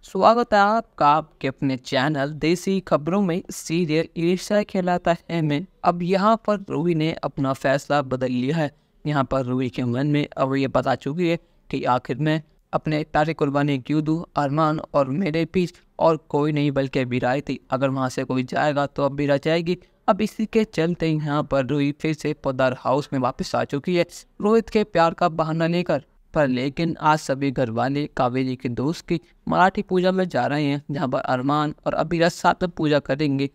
स्वागत है आपका आपके अपने चैनल देसी खबरों में। सीरियल ईर्ष्या कहलाता है में अब यहाँ पर रूही ने अपना फैसला बदल लिया है। यहाँ पर रूही के मन में अब ये बता चुकी है कि आखिर मैं अपने प्यारे कुर्बानी क्यों दूँ। अरमान और मेरे बीच और कोई नहीं बल्कि अबीरा आई थी। अगर वहाँ से कोई जाएगा तो अबीरा जाएगी। अब इसी के चलते यहाँ पर रूही फिर से पौदार हाउस में वापस आ चुकी है, रोहित के प्यार का बहाना लेकर। पर लेकिन आज सभी घर वाले कावेरी के दोस्त की मराठी पूजा में जा रहे हैं, जहां पर अरमान और अबीरा साथ में पूजा करेंगे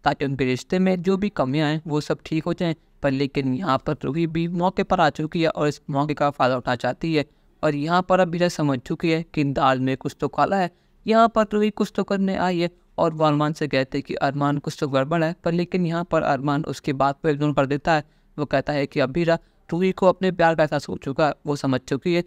ताकि उनके रिश्ते में जो भी कमियां हैं वो सब ठीक हो जाएं। पर लेकिन यहाँ पर रूही भी मौके पर आ चुकी है और इस मौके का फायदा उठा चाहती है। और यहाँ पर अबीरा समझ चुकी है कि दाल में कुछ तो काला है। यहाँ पर रूही कुछ तो करने आई है और वो अरमान से कहते हैं कि अरमान कुछ तो गड़बड़ है। पर लेकिन यहाँ पर अरमान उसकी बात पर इग्नोर कर देता है। वो कहता है कि अबीरा रूही को अपने प्यार का एहसास हो चुका है, वो समझ चुकी है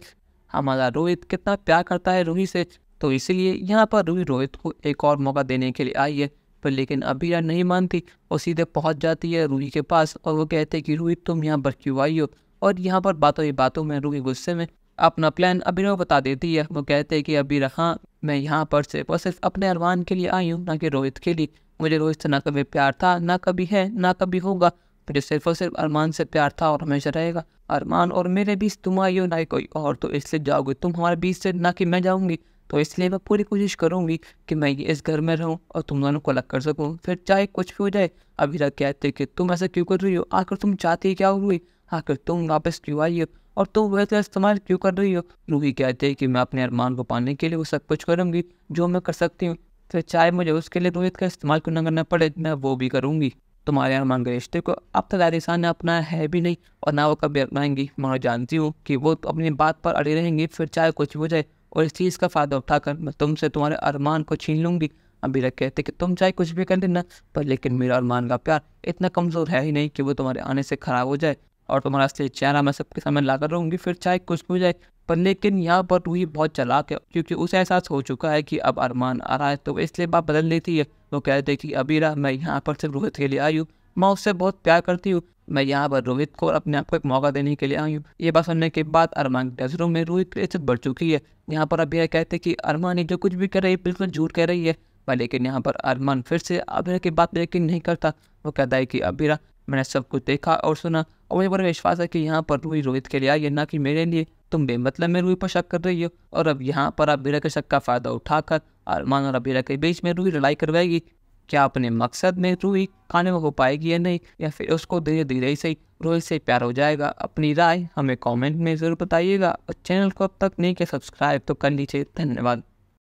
हमारा रोहित कितना प्यार करता है रूही से। तो इसीलिए यहाँ पर रूही रोहित को एक और मौका देने के लिए आई है। पर लेकिन अबीरा नहीं मानती और सीधे पहुँच जाती है रूही के पास और वो कहते हैं कि रूही तुम यहाँ पर क्यों आई हो। और यहाँ पर बातों ही बातों में रूही गुस्से में अपना प्लान अबीरा को बता देती है। वो कहते हैं कि अबीरा हाँ, मैं यहाँ पर सिर्फ अपने अरमान के लिए आई हूँ, ना कि रोहित के लिए। मुझे रोहित से ना कभी प्यार था, ना कभी है, ना कभी होगा। मुझे सिर्फ और सिर्फ अरमान से प्यार था और हमेशा रहेगा। अरमान और मेरे बीच तुम आई हो, ना कोई और, तो इसलिए जाओगे तुम हमारे बीच से, ना कि मैं जाऊंगी। तो इसलिए मैं पूरी कोशिश करूंगी कि मैं इस घर में रहूं और तुम दोनों को अलग कर सकूं, फिर चाहे कुछ भी हो जाए। अबीरा कहते कि तुम ऐसा क्यों कर रही हो, आखिर तुम चाहती क्या हुई, आखिर तुम वापस क्यों आई हो और तुम वह तरह इस्तेमाल क्यों कर रही हो। रूही कहते हैं कि मैं अपने अरमान को पाने के लिए वो सब कुछ करूंगी जो मैं कर सकती हूँ, फिर चाहे मुझे उसके लिए रोहित का इस्तेमाल क्यों न करना पड़े, मैं वो भी करूँगी। तुम्हारे अरमान के रिश्ते को अब तक राजस्थान ने अपनाया है भी नहीं और ना वो कभी अपनाएंगी। मैं जानती हूँ कि वो तो अपनी बात पर अड़े रहेंगी, फिर चाहे कुछ भी हो जाए। और इस चीज़ का फ़ायदा उठाकर मैं तुमसे तुम्हारे अरमान को छीन लूँगी। अबीरा कहते कि तुम चाहे कुछ भी कर देना, पर लेकिन मेरा अरमान का प्यार इतना कमज़ोर है ही नहीं कि वो तुम्हारे आने से ख़राब हो जाए। और तुम्हारा असली चेहरा मैं सबके सामने ला कर रहूँगी, फिर चाहे कुछ भी हो जाए। पर लेकिन यहाँ पर रूही बहुत चालाक है, क्योंकि उसे एहसास हो चुका है कि अब अरमान आ रहा है, तो इसलिए बात बदल लेती है। वो कहते कि अबीरा मैं यहाँ पर सिर्फ रोहित के लिए आई हूँ, मैं उससे बहुत प्यार करती हूँ, मैं यहाँ पर रोहित को और अपने आप को एक मौका देने के लिए आई हूँ। ये बात सुनने के बाद अरमान की नज़रों में रोहित की इज्जत बढ़ चुकी है। यहाँ पर अबीरा कहते कि अरमान जो कुछ भी कर रही है बिल्कुल झूठ कह रही है। पर लेकिन यहाँ पर अरमान फिर से अबीरा की बात यकीन नहीं करता। वो कहता है कि अबीरा मैंने सब कुछ देखा और सुना और मुझे बड़ा विश्वास है कि यहाँ पर रूही रोहित के लिए आई है, ना कि मेरे लिए। तुम बेमतलब में रूही पर शक कर रही हो और अब यहाँ पर अबीरा के शक का फ़ायदा उठाकर अरमान और अबीरा के बीच में रूही लड़ाई करवाएगी। क्या अपने मकसद में रूही कामयाब हो पाएगी या नहीं, या फिर उसको धीरे धीरे ही सही रोहित से प्यार हो जाएगा। अपनी राय हमें कमेंट में ज़रूर बताइएगा और चैनल को अब तक नहीं किया सब्सक्राइब तो कर लीजिए। धन्यवाद।